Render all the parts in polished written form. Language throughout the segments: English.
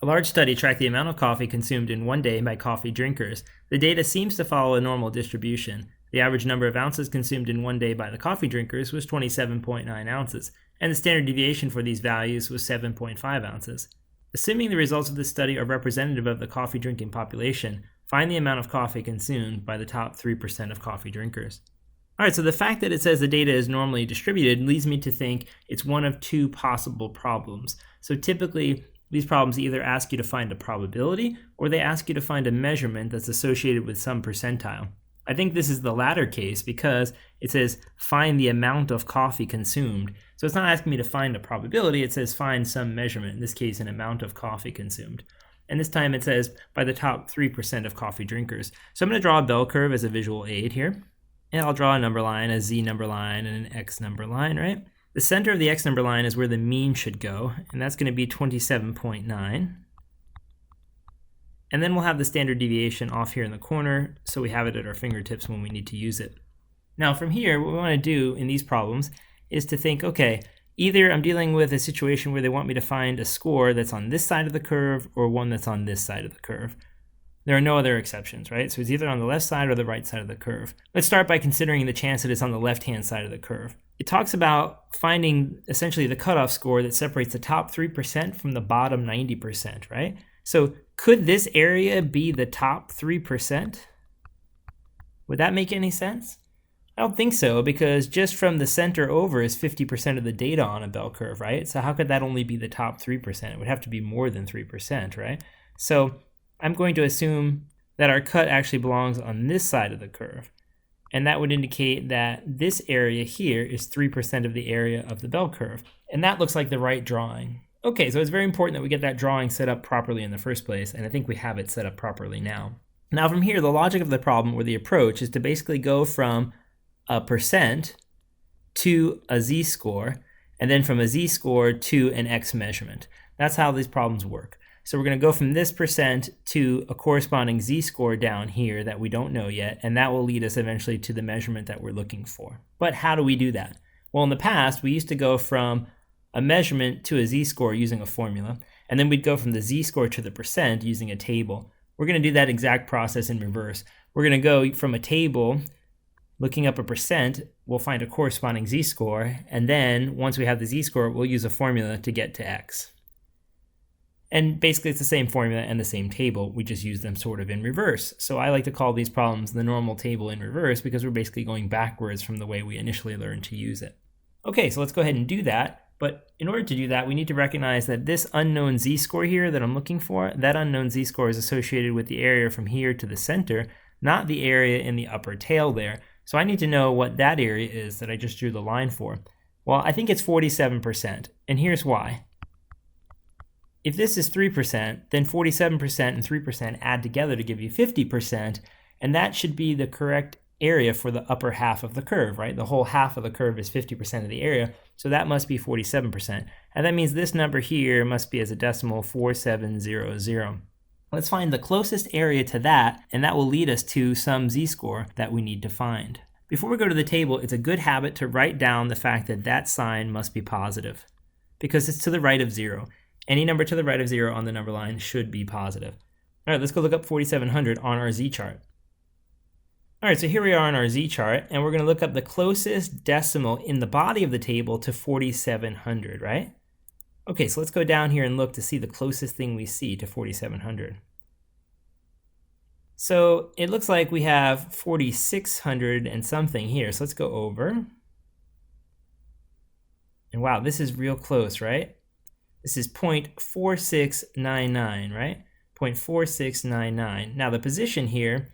A large study tracked the amount of coffee consumed in one day by coffee drinkers. The data seems to follow a normal distribution. The average number of ounces consumed in one day by the coffee drinkers was 27.9 ounces, and the standard deviation for these values was 7.5 ounces. Assuming the results of this study are representative of the coffee drinking population, find the amount of coffee consumed by the top 3% of coffee drinkers. Alright, so the fact that it says the data is normally distributed leads me to think it's one of two possible problems. So typically, these problems either ask you to find a probability or they ask you to find a measurement that's associated with some percentile. I think this is the latter case because it says find the amount of coffee consumed. So it's not asking me to find a probability, it says find some measurement, in this case an amount of coffee consumed. And this time it says by the top 3% of coffee drinkers. So I'm going to draw a bell curve as a visual aid here. And I'll draw a number line, a z number line, and an x number line, right? The center of the x number line is where the mean should go, and that's going to be 27.9. And then we'll have the standard deviation off here in the corner, so we have it at our fingertips when we need to use it. Now from here, what we want to do in these problems is to think, okay, either I'm dealing with a situation where they want me to find a score that's on this side of the curve or one that's on this side of the curve. There are no other exceptions, right? So it's either on the left side or the right side of the curve. Let's start by considering the chance that it's on the left-hand side of the curve. It talks about finding essentially the cutoff score that separates the top 3% from the bottom 90%, right? So could this area be the top 3%? Would that make any sense? I don't think so, because just from the center over is 50% of the data on a bell curve, right? So how could that only be the top 3%? It would have to be more than 3%, right? So I'm going to assume that our cut actually belongs on this side of the curve. And that would indicate that this area here is 3% of the area of the bell curve. And that looks like the right drawing. Okay, so it's very important that we get that drawing set up properly in the first place, and I think we have it set up properly now. Now from here, the logic of the problem or the approach is to basically go from a percent to a z-score, and then from a z-score to an x measurement. That's how these problems work. So we're going to go from this percent to a corresponding z-score down here that we don't know yet, and that will lead us eventually to the measurement that we're looking for. But how do we do that? Well, in the past, we used to go from a measurement to a z-score using a formula, and then we'd go from the z-score to the percent using a table. We're going to do that exact process in reverse. We're going to go from a table, looking up a percent, we'll find a corresponding z-score, and then once we have the z-score, we'll use a formula to get to x. And basically it's the same formula and the same table, we just use them sort of in reverse. So I like to call these problems the normal table in reverse because we're basically going backwards from the way we initially learned to use it. Okay, so let's go ahead and do that. But in order to do that, we need to recognize that this unknown z-score here that I'm looking for, that unknown z-score is associated with the area from here to the center, not the area in the upper tail there. So I need to know what that area is that I just drew the line for. Well, I think it's 47%, and here's why. If this is 3%, then 47% and 3% add together to give you 50%, and that should be the correct area for the upper half of the curve, right? The whole half of the curve is 50% of the area, so that must be 47%. And that means this number here must be as a decimal 4700. Let's find the closest area to that, and that will lead us to some z-score that we need to find. Before we go to the table, it's a good habit to write down the fact that that sign must be positive, because it's to the right of 0. Any number to the right of 0 on the number line should be positive. All right, let's go look up 4700 on our z-chart. All right, so here we are on our z-chart, and we're going to look up the closest decimal in the body of the table to 4700, right? Okay, so let's go down here and look to see the closest thing we see to 4700. So it looks like we have 4600 and something here, so let's go over. And wow, this is real close, right? This is 0.4699, right? 0.4699. Now the position here,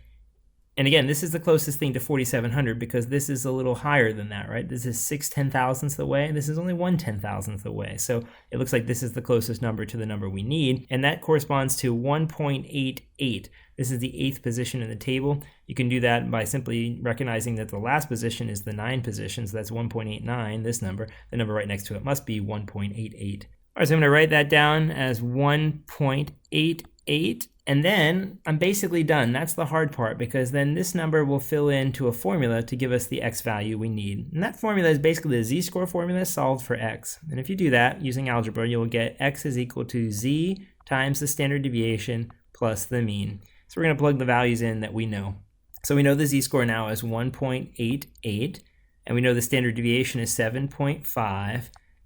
and again, this is the closest thing to 4700 because this is a little higher than that, right? This is 6 10,000ths away, and this is only 1 10,000th away. So it looks like this is the closest number to the number we need, and that corresponds to 1.88. This is the 8th position in the table. You can do that by simply recognizing that the last position is the 9 position, so that's 1.89, this number. The number right next to it must be 1.88. All right, so I'm going to write that down as 1.88, and then I'm basically done. That's the hard part, because then this number will fill into a formula to give us the x value we need. And that formula is basically the z-score formula solved for x. And if you do that using algebra, you'll get x is equal to z times the standard deviation plus the mean. So we're going to plug the values in that we know. So we know the z-score now is 1.88, and we know the standard deviation is 7.5,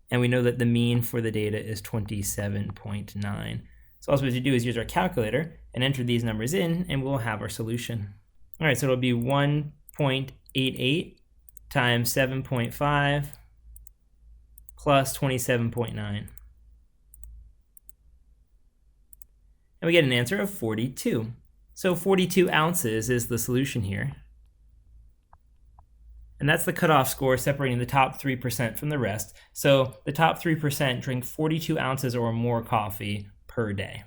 and we know that the mean for the data is 27.9. So all we have to do is use our calculator and enter these numbers in, and we'll have our solution. All right, so it'll be 1.88 times 7.5 plus 27.9. And we get an answer of 42. So 42 ounces is the solution here. And that's the cutoff score separating the top 3% from the rest. So the top 3% drink 42 ounces or more coffee per day.